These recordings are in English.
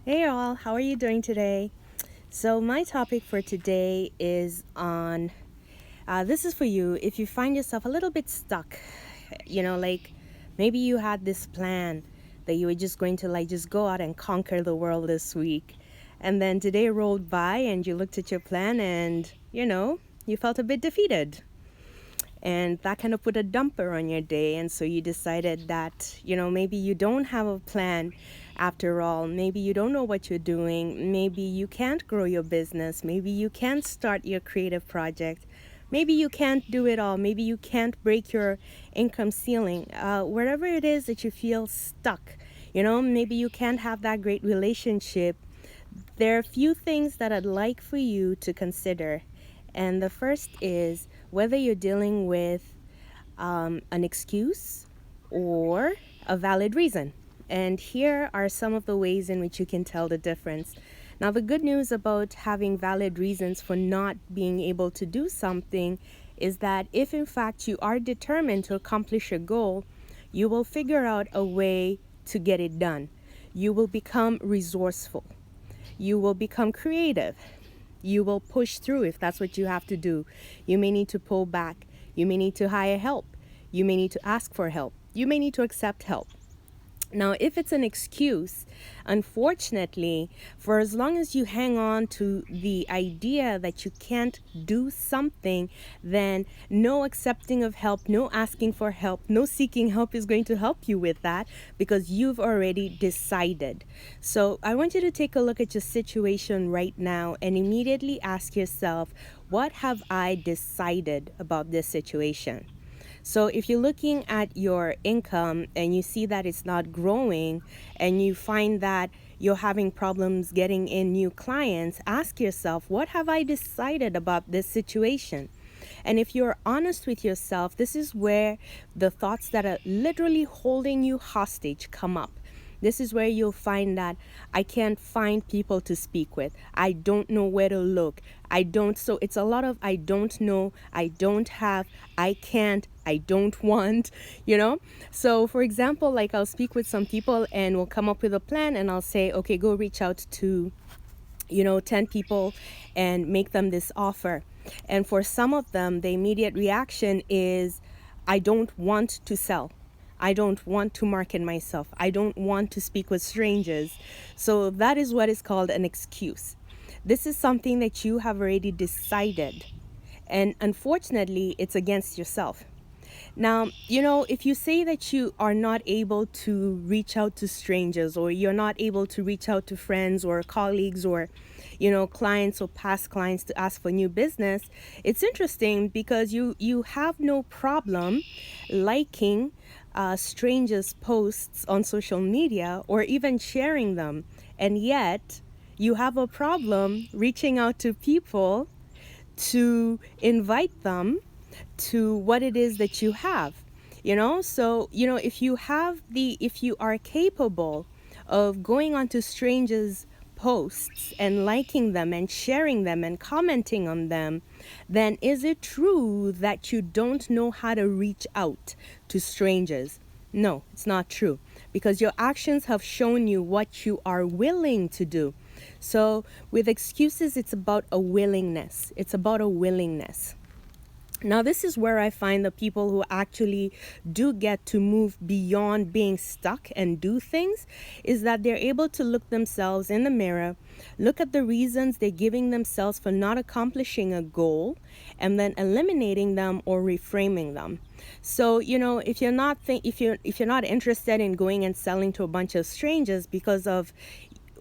Hey all, how are you doing today? So, my topic for today is on this is for you if you find yourself a little bit stuck. Like maybe you had this plan that you were just going to just go out and conquer the world this week. And then today rolled by and you looked at your plan and, you felt a bit defeated. And that kind of put a dumper on your day. And so you decided that, maybe you don't have a plan after all. Maybe you don't know what you're doing. Maybe you can't grow your business. Maybe you can't start your creative project. Maybe you can't do it all. Maybe you can't break your income ceiling. Wherever it is that you feel stuck, maybe you can't have that great relationship. There are a few things that I'd like for you to consider. And the first is whether you're dealing with an excuse or a valid reason. And here are some of the ways in which you can tell the difference. Now, the good news about having valid reasons for not being able to do something is that if in fact you are determined to accomplish a goal, you will figure out a way to get it done. You will become resourceful. You will become creative. You will push through if that's what you have to do. You may need to pull back. You may need to hire help. You may need to ask for help. You may need to accept help. Now, if it's an excuse, unfortunately, for as long as you hang on to the idea that you can't do something, then no accepting of help, no asking for help, no seeking help is going to help you with that because you've already decided. So I want you to take a look at your situation right now and immediately ask yourself, what have I decided about this situation? So if you're looking at your income and you see that it's not growing and you find that you're having problems getting in new clients, ask yourself, what have I decided about this situation? And if you're honest with yourself, this is where the thoughts that are literally holding you hostage come up. This is where you'll find that I can't find people to speak with. I don't know where to look. So it's a lot of I don't know, I don't have, I can't, I don't want. So for example, like I'll speak with some people and we'll come up with a plan and I'll say, okay, go reach out to 10 people and make them this offer. And for some of them, the immediate reaction is, I don't want to sell. I don't want to market myself. I don't want to speak with strangers. So that is what is called an excuse. This is something that you have already decided. And unfortunately, it's against yourself. Now, if you say that you are not able to reach out to strangers or you're not able to reach out to friends or colleagues or, clients or past clients to ask for new business, it's interesting because you have no problem liking strangers' posts on social media or even sharing them. And yet you have a problem reaching out to people to invite them to what it is that you have. So if you are capable of going onto strangers posts and liking them and sharing them and commenting on them, then is it true that you don't know how to reach out to strangers? No, it's not true, because your actions have shown you what you are willing to do. So with excuses, it's about a willingness. Now, this is where I find the people who actually do get to move beyond being stuck and do things is that they're able to look themselves in the mirror, look at the reasons they're giving themselves for not accomplishing a goal, and then eliminating them or reframing them. So, if you're not interested in going and selling to a bunch of strangers because of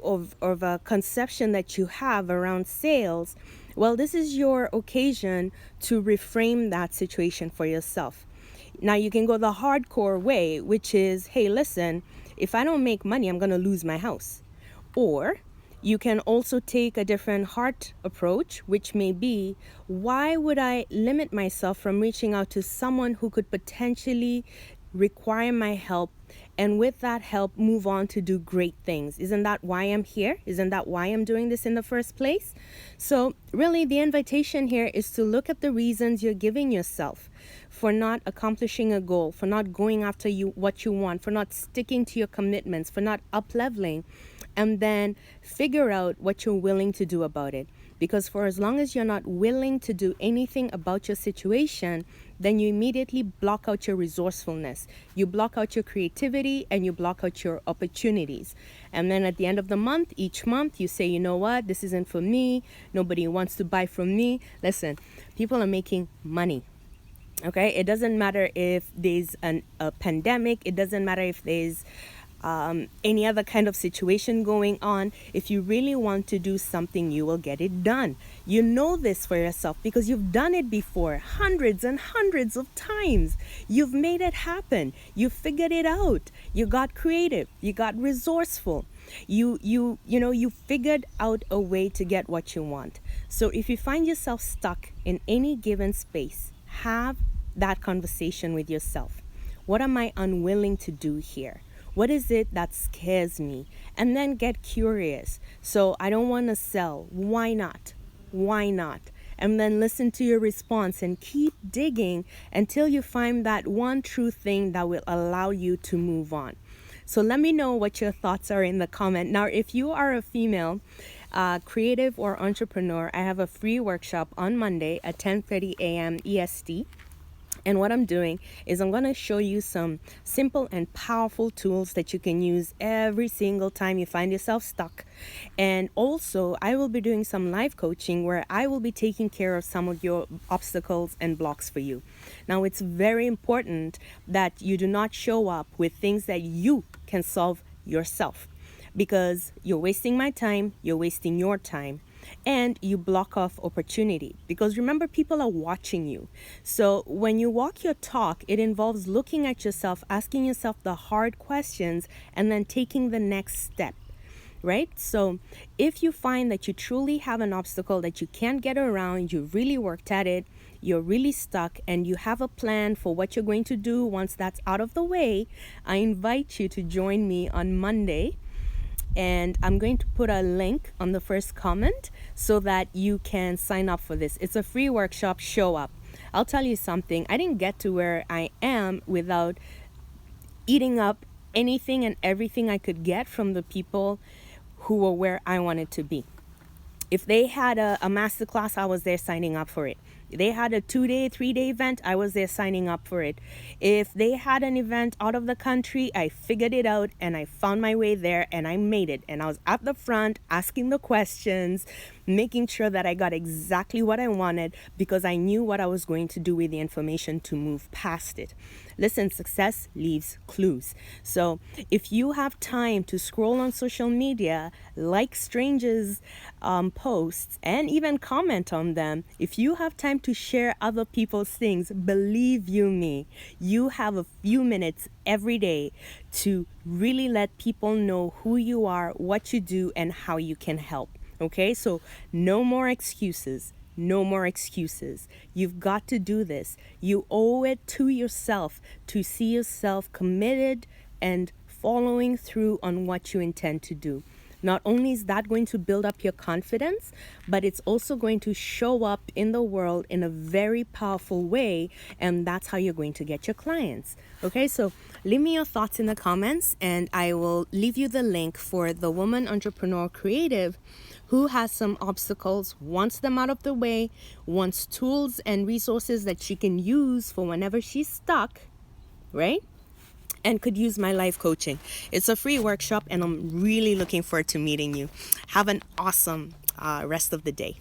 a conception that you have around sales, well, this is your occasion to reframe that situation for yourself. Now, you can go the hardcore way, which is, hey, listen, if I don't make money, I'm going to lose my house. Or you can also take a different heart approach, which may be, why would I limit myself from reaching out to someone who could potentially require my help, and with that help move on to do great things? Isn't that why I'm here? Isn't that why I'm doing this in the first place? So really, the invitation here is to look at the reasons you're giving yourself for not accomplishing a goal, for not going after what you want, for not sticking to your commitments, for not up-leveling, and then figure out what you're willing to do about it. Because for as long as you're not willing to do anything about your situation, then you immediately block out your resourcefulness. You block out your creativity and you block out your opportunities. And then at the end of the month, each month, you say, you know what, this isn't for me. Nobody wants to buy from me. Listen, people are making money. Okay, it doesn't matter if there's a pandemic. It doesn't matter if there's any other kind of situation going on. If you really want to do something, you will get it done. You know this for yourself because you've done it before hundreds and hundreds of times. You've made it happen. You figured it out. You got creative. You got resourceful. You figured out a way to get what you want. So if you find yourself stuck in any given space, have that conversation with yourself. What am I unwilling to do here? What is it that scares me? And then get curious. So I don't want to sell. Why not? Why not? And then listen to your response and keep digging until you find that one true thing that will allow you to move on. So let me know what your thoughts are in the comment. Now, if you are a female, creative or entrepreneur, I have a free workshop on Monday at 10:30 a.m. EST. And what I'm doing is I'm going to show you some simple and powerful tools that you can use every single time you find yourself stuck. And also, I will be doing some live coaching where I will be taking care of some of your obstacles and blocks for you. Now, it's very important that you do not show up with things that you can solve yourself, because you're wasting my time, you're wasting your time, and you block off opportunity. Because remember, people are watching you. So when you walk your talk, it involves looking at yourself, asking yourself the hard questions, and then taking the next step, right? So if you find that you truly have an obstacle that you can't get around, you really worked at it, you're really stuck, and you have a plan for what you're going to do once that's out of the way, I invite you to join me on Monday. And I'm going to put a link on the first comment so that you can sign up for this. It's a free workshop. Show up. I'll tell you something. I didn't get to where I am without eating up anything and everything I could get from the people who were where I wanted to be. If they had a masterclass, I was there signing up for it. They had a 2-day, 3-day event, I was there signing up for it. If they had an event out of the country, I figured it out and I found my way there and I made it. And I was at the front asking the questions, making sure that I got exactly what I wanted because I knew what I was going to do with the information to move past it. Listen, success leaves clues. So if you have time to scroll on social media, like strangers' posts, and even comment on them, if you have time to share other people's things, believe you me, you have a few minutes every day to really let people know who you are, what you do, and how you can help. Okay, so no more excuses. No more excuses. You've got to do this. You owe it to yourself to see yourself committed and following through on what you intend to do. Not only is that going to build up your confidence, but it's also going to show up in the world in a very powerful way, and that's how you're going to get your clients. Okay, so leave me your thoughts in the comments, and I will leave you the link for the Woman Entrepreneur Creative who has some obstacles, wants them out of the way, wants tools and resources that she can use for whenever she's stuck, right? And could use my life coaching. It's a free workshop and I'm really looking forward to meeting you. Have an awesome rest of the day.